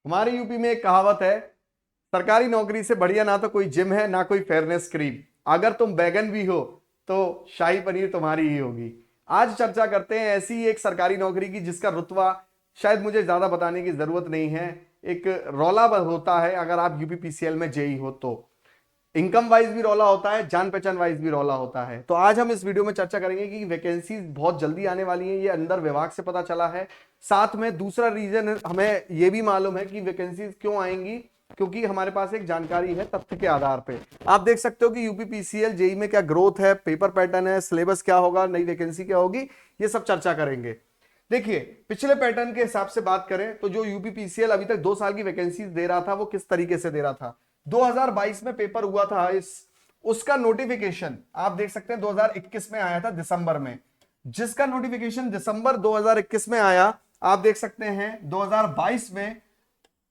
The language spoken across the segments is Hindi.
हमारे यूपी में एक कहावत है, सरकारी नौकरी से बढ़िया ना तो कोई जिम है ना कोई फेयरनेस क्रीम। अगर तुम बैगन भी हो तो शाही पनीर तुम्हारी ही होगी। आज चर्चा करते हैं ऐसी एक सरकारी नौकरी की जिसका रुतबा शायद मुझे ज्यादा बताने की जरूरत नहीं है। एक रौला होता है अगर आप यूपीपीसीएल में जेई हो तो इनकम वाइज भी रौला होता है, जान पहचान वाइज भी रौला होता है। तो आज हम इस वीडियो में चर्चा करेंगे कि वैकेंसीज बहुत जल्दी आने वाली हैं, ये अंदर विभाग से पता चला है। साथ में दूसरा रीजन हमें ये भी मालूम है कि वैकेंसीज क्यों आएंगी, क्योंकि हमारे पास एक जानकारी है तथ्य के आधार पे। आप देख सकते हो कि यूपीपीसीएल जेई में क्या ग्रोथ है, पेपर पैटर्न है, सिलेबस क्या होगा, नई वैकेंसी क्या होगी, ये सब चर्चा करेंगे। देखिए, पिछले पैटर्न के हिसाब से बात करें तो जो यूपीपीसीएल अभी तक 2 साल की वैकेंसीज दे रहा था वो किस तरीके से दे रहा था। 2022 में पेपर हुआ था, इस उसका नोटिफिकेशन आप देख सकते हैं 2021 में आया था दिसंबर में। जिसका नोटिफिकेशन दिसंबर 2021 में आया, आप देख सकते हैं 2022 में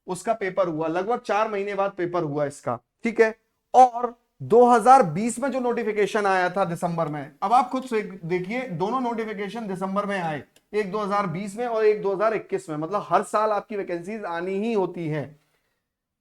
उसका पेपर हुआ, लगभग 4 महीने बाद पेपर हुआ इसका, ठीक है। और 2020 में जो नोटिफिकेशन आया था दिसंबर में, अब आप खुद से देखिए, दोनों नोटिफिकेशन दिसंबर में आए, एक 2020 में और एक 2021 में, मतलब हर साल आपकी वैकेंसीज आनी ही होती हैं।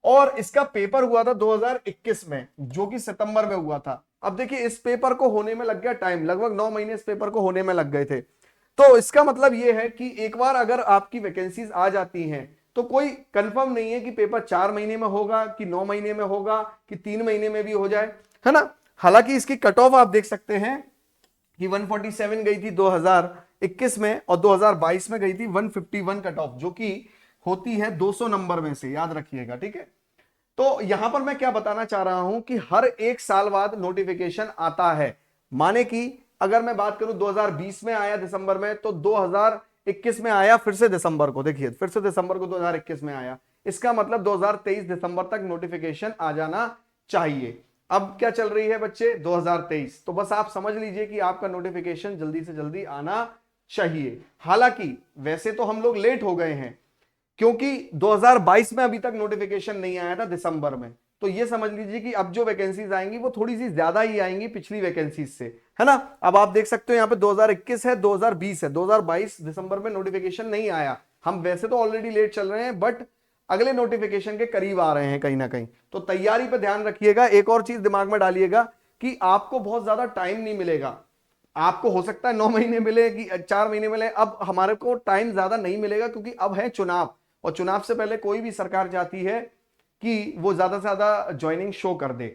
और इसका पेपर हुआ था 2021 में, जो कि सितंबर में हुआ था। अब देखिए, इस पेपर को होने में लग गया टाइम, लगभग 9 महीने इस पेपर को होने में लग गए थे। तो इसका मतलब यह है कि एक बार अगर आपकी वैकेंसीज आ जाती हैं तो कोई कंफर्म नहीं है कि पेपर 4 महीने में होगा कि 9 महीने में होगा कि 3 महीने में भी हो जाए, है ना। हालांकि इसकी कट ऑफ आप देख सकते हैं कि 147 गई थी 2021 में और 2022 में गई थी 151 कट ऑफ, जो कि होती है 200 नंबर में से, याद रखिएगा, ठीक है। तो यहां पर मैं क्या बताना चाह रहा हूं कि हर एक साल बाद नोटिफिकेशन आता है। माने कि अगर मैं बात करूं 2020 में आया दिसंबर में, तो 2021 में आया फिर से दिसंबर को, देखिए फिर से दिसंबर को 2021 में आया। इसका मतलब 2023 दिसंबर तक नोटिफिकेशन आ जाना चाहिए। अब क्या चल रही है बच्चे, 2023, तो बस आप समझ लीजिए कि आपका नोटिफिकेशन जल्दी से जल्दी आना चाहिए। हालांकि वैसे तो हम लोग लेट हो गए हैं, क्योंकि 2022 में अभी तक नोटिफिकेशन नहीं आया था दिसंबर में। तो ये समझ लीजिए कि अब जो वैकेंसीज आएंगी वो थोड़ी सी ज्यादा ही आएंगी पिछली वैकेंसीज से, है ना। अब आप देख सकते हो यहाँ पे 2021 है, 2020 है, 2022 दिसंबर में नोटिफिकेशन नहीं आया। हम वैसे तो ऑलरेडी लेट चल रहे हैं, बट अगले नोटिफिकेशन के करीब आ रहे हैं कहीं ना कहीं। तो तैयारी पे ध्यान रखिएगा। एक और चीज दिमाग में डालिएगा कि आपको बहुत ज्यादा टाइम नहीं मिलेगा। आपको हो सकता है 9 महीने मिले कि 4 महीने मिले, अब हमारे को टाइम ज्यादा नहीं मिलेगा, क्योंकि अब है चुनाव। और चुनाव से पहले कोई भी सरकार चाहती है कि वो ज्यादा से ज्यादा ज्वाइनिंग शो कर दे,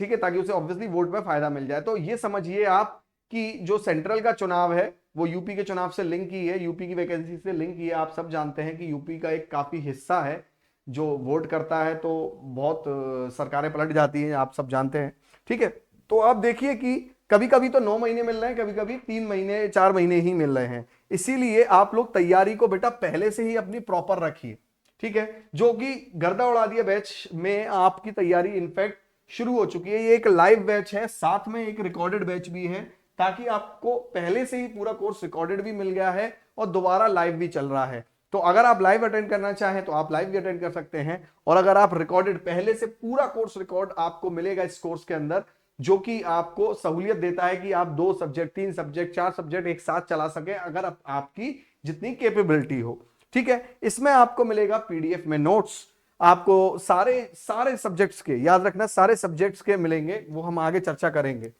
ठीक है, ताकि उसे ऑब्वियसली वोट में फायदा मिल जाए। तो ये समझिए आप कि जो सेंट्रल का चुनाव है वो यूपी के चुनाव से लिंक ही है, यूपी की वैकेंसी से लिंक ही है। आप सब जानते हैं कि यूपी का एक काफी हिस्सा है जो वोट करता है, तो बहुत सरकारें पलट जाती हैं, आप सब जानते हैं, ठीक है। तो आप देखिए कि कभी कभी तो 9 महीने मिल रहे हैं, कभी कभी 3 महीने 4 महीने ही मिल रहे हैं। इसीलिए आप लोग तैयारी को बेटा पहले से ही अपनी प्रॉपर रखिए, ठीक है। जो कि गर्दा उड़ा दिया बैच में आपकी तैयारी इनफैक्ट शुरू हो चुकी है। ये एक लाइव बैच है, साथ में एक रिकॉर्डेड बैच भी है, ताकि आपको पहले से ही पूरा कोर्स रिकॉर्डेड भी मिल गया है और दोबारा लाइव भी चल रहा है। तो अगर आप लाइव अटेंड करना चाहें तो आप लाइव भी अटेंड कर सकते हैं, और अगर आप रिकॉर्डेड पहले से पूरा कोर्स रिकॉर्ड आपको मिलेगा इस कोर्स के अंदर, जो कि आपको सहूलियत देता है कि आप 2 सब्जेक्ट 3 सब्जेक्ट 4 सब्जेक्ट एक साथ चला सके, अगर आपकी जितनी कैपेबिलिटी हो, ठीक है। इसमें आपको मिलेगा पीडीएफ में नोट्स, आपको सारे सारे सब्जेक्ट्स के, याद रखना सारे सब्जेक्ट्स के मिलेंगे, वो हम आगे चर्चा करेंगे।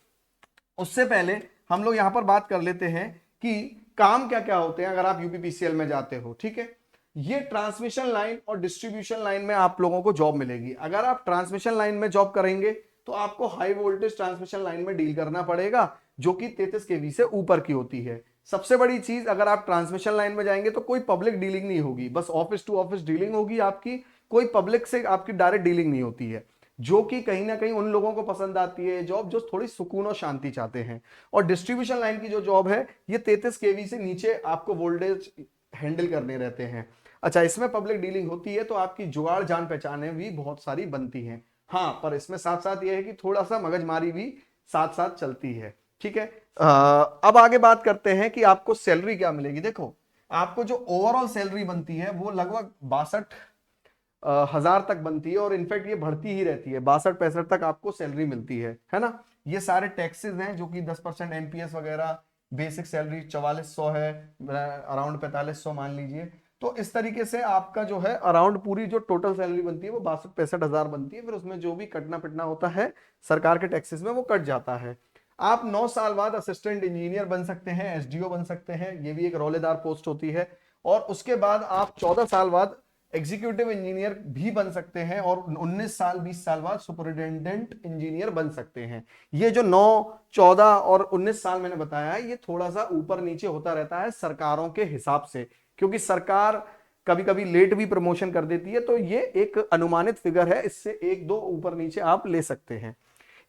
उससे पहले हम लोग यहां पर बात कर लेते हैं कि काम क्या क्या होते हैं अगर आप यूपीपीसीएल में जाते हो, ठीक है। ये ट्रांसमिशन लाइन और डिस्ट्रीब्यूशन लाइन में आप लोगों को जॉब मिलेगी। अगर आप ट्रांसमिशन लाइन में जॉब करेंगे तो आपको हाई वोल्टेज ट्रांसमिशन लाइन में डील करना पड़ेगा, जो कि 33 केवी से ऊपर की होती है। सबसे बड़ी चीज, अगर आप ट्रांसमिशन लाइन में जाएंगे तो कोई पब्लिक डीलिंग नहीं होगी, बस ऑफिस टू ऑफिस डीलिंग होगी आपकी, कोई पब्लिक से आपकी डायरेक्ट डीलिंग नहीं होती है, जो कि कहीं ना कहीं उन लोगों को पसंद आती है जॉब जो थोड़ी सुकून और शांति चाहते हैं। और डिस्ट्रीब्यूशन लाइन की जो जॉब है, ये 33 केवी से नीचे आपको वोल्टेज हैंडल करने रहते हैं। अच्छा, इसमें पब्लिक डीलिंग होती है तो आपकी जुगाड़ जान पहचाने भी बहुत सारी बनती हैं। हाँ, पर इसमें साथ साथ यह है कि थोड़ा सा मगजमारी भी साथ साथ चलती है, ठीक है। अब आगे बात करते हैं कि आपको सैलरी क्या मिलेगी। देखो, आपको जो ओवरऑल सैलरी बनती है वो लगभग 62,000 तक बनती है, और इनफैक्ट ये बढ़ती ही रहती है, 62 65 तक आपको सैलरी मिलती है ना। ये सारे टैक्सेस हैं जो कि 10% एनपीएस वगैरह, बेसिक सैलरी 4400 है, अराउंड 4500 मान लीजिए। तो इस तरीके से आपका जो है अराउंड पूरी जो टोटल सैलरी बनती है वो 62-65 हजार बनती है। फिर उसमें जो भी कटना पिटना होता है सरकार के टैक्सेस में वो कट जाता है। आप 9 साल बाद असिस्टेंट इंजीनियर बन सकते हैं, एसडीओ बन सकते हैं, ये भी एक रोलेदार पोस्ट होती है। और उसके बाद आप 14 साल बाद एग्जीक्यूटिव इंजीनियर भी बन सकते हैं और 19 साल 20 साल बाद सुपरिटेंडेंट इंजीनियर बन सकते हैं। ये जो 9, 14 और 19 साल मैंने बताया है ये थोड़ा सा ऊपर नीचे होता रहता है सरकारों के हिसाब से, क्योंकि सरकार कभी कभी लेट भी प्रमोशन कर देती है। तो ये एक अनुमानित फिगर है, इससे 1-2 ऊपर नीचे आप ले सकते हैं।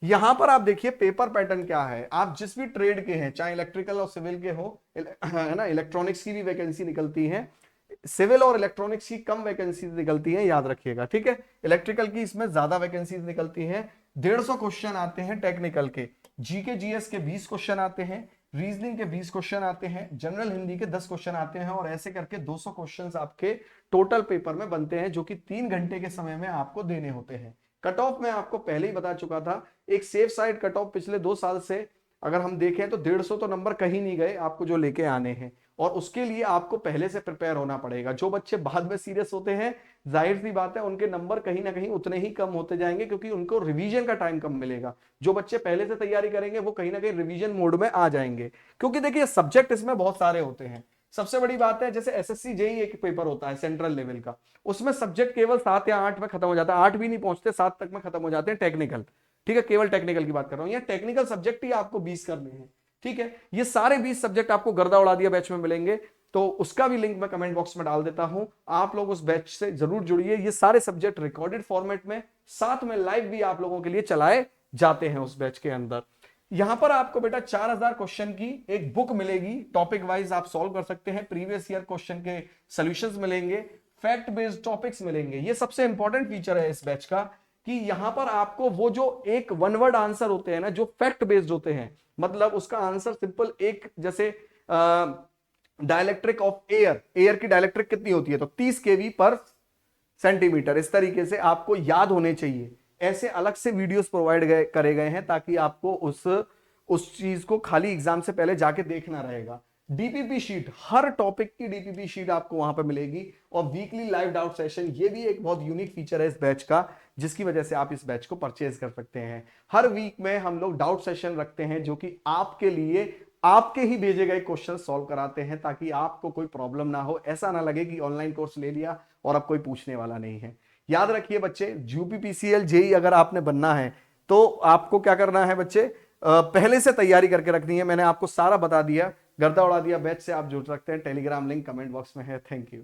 यहां पर आप देखिए पेपर पैटर्न क्या है। आप जिस भी ट्रेड के हैं, चाहे इलेक्ट्रिकल और सिविल के हो, है ना, इलेक्ट्रॉनिक्स की भी वैकेंसी निकलती है, सिविल और इलेक्ट्रॉनिक्स की कम वैकेंसी निकलती हैं, याद रखिएगा, ठीक है। इलेक्ट्रिकल की इसमें ज्यादा वैकेंसी निकलती हैं। 150 क्वेश्चन आते हैं टेक्निकल के, जीके जीएस के 20 क्वेश्चन आते हैं, रीजनिंग के 20 क्वेश्चन आते हैं, जनरल हिंदी के 10 क्वेश्चन आते हैं, और ऐसे करके 200 क्वेश्चन आपके टोटल पेपर में बनते हैं, जो कि 3 घंटे के समय में आपको देने होते हैं। कट ऑफ मैं आपको पहले ही बता चुका था, एक सेफ साइड कट ऑफ पिछले 2 साल से अगर हम देखें तो 150 तो नंबर कहीं नहीं गए, आपको जो लेके आने हैं, और उसके लिए आपको पहले से प्रिपेयर होना पड़ेगा। जो बच्चे बाद में सीरियस होते हैं, जाहिर सी बात है उनके नंबर कहीं ना कहीं उतने ही कम होते जाएंगे, क्योंकि उनको रिवीजन का टाइम कम मिलेगा। जो बच्चे पहले से तैयारी करेंगे वो कहीं ना कहीं रिवीजन मोड में आ जाएंगे, क्योंकि देखिए सब्जेक्ट इसमें बहुत सारे होते हैं। सबसे बड़ी बात है, जैसे एसएससी जेई एक पेपर होता है सेंट्रल लेवल का, उसमें सब्जेक्ट केवल 7 या 8 में खत्म हो जाता है, 8 भी नहीं पहुंचते, 7 तक में खत्म हो जाते हैं टेक्निकल, ठीक है। केवल टेक्निकल की बात कर रहा हूं, या टेक्निकल सब्जेक्ट ही आपको 20 करने हैं, ठीक है। ये सारे 20 सब्जेक्ट आपको गर्दा उड़ा दिया बैच में मिलेंगे, तो उसका भी लिंक मैं कमेंट बॉक्स में डाल देता हूं, आप लोग उस बैच से जरूर जुड़िए। ये सारे सब्जेक्ट रिकॉर्डेड फॉर्मेट में, साथ में लाइव भी आप लोगों के लिए चलाए जाते हैं उस बैच के अंदर। यहां पर आपको बेटा 4000 क्वेश्चन की एक बुक मिलेगी, टॉपिक वाइज आप सॉल्व कर सकते हैं, प्रीवियस ईयर क्वेश्चन के सॉल्यूशंस मिलेंगे, फैक्ट बेस्ड टॉपिक्स मिलेंगे। ये सबसे इंपॉर्टेंट फीचर है इस बैच का, कि यहां पर आपको वो जो एक वन वर्ड आंसर होते हैं ना, जो फैक्ट बेस्ड होते हैं, मतलब उसका आंसर सिंपल, एक जैसे डाइलेक्ट्रिक ऑफ एयर, एयर की डाइलेक्ट्रिक कितनी होती है, तो 30 केवी पर सेंटीमीटर, इस तरीके से आपको याद होने चाहिए। ऐसे अलग से वीडियोस प्रोवाइड करे गए हैं, ताकि आपको उस चीज को खाली एग्जाम से पहले जाके देखना रहेगा। डीपीपी शीट, हर टॉपिक की डीपीपी शीट आपको वहां पर मिलेगी, और वीकली लाइव डाउट सेशन, ये भी एक बहुत यूनिक फीचर है इस बैच का, जिसकी वजह से आप इस बैच को परचेज कर सकते हैं। हर वीक में हम लोग डाउट सेशन रखते हैं, जो कि आपके लिए आपके ही भेजे गए क्वेश्चन सॉल्व कराते हैं, ताकि आपको कोई प्रॉब्लम ना हो, ऐसा ना लगे कि ऑनलाइन कोर्स ले लिया और अब कोई पूछने वाला नहीं है। याद रखिए बच्चे, यूपीपीसीएल जेई अगर आपने बनना है तो आपको क्या करना है बच्चे, पहले से तैयारी करके रखनी है। मैंने आपको सारा बता दिया, गर्दा उड़ा दिया। बैच से आप जुड़ सकते हैं, टेलीग्राम लिंक कमेंट बॉक्स में है। Thank you.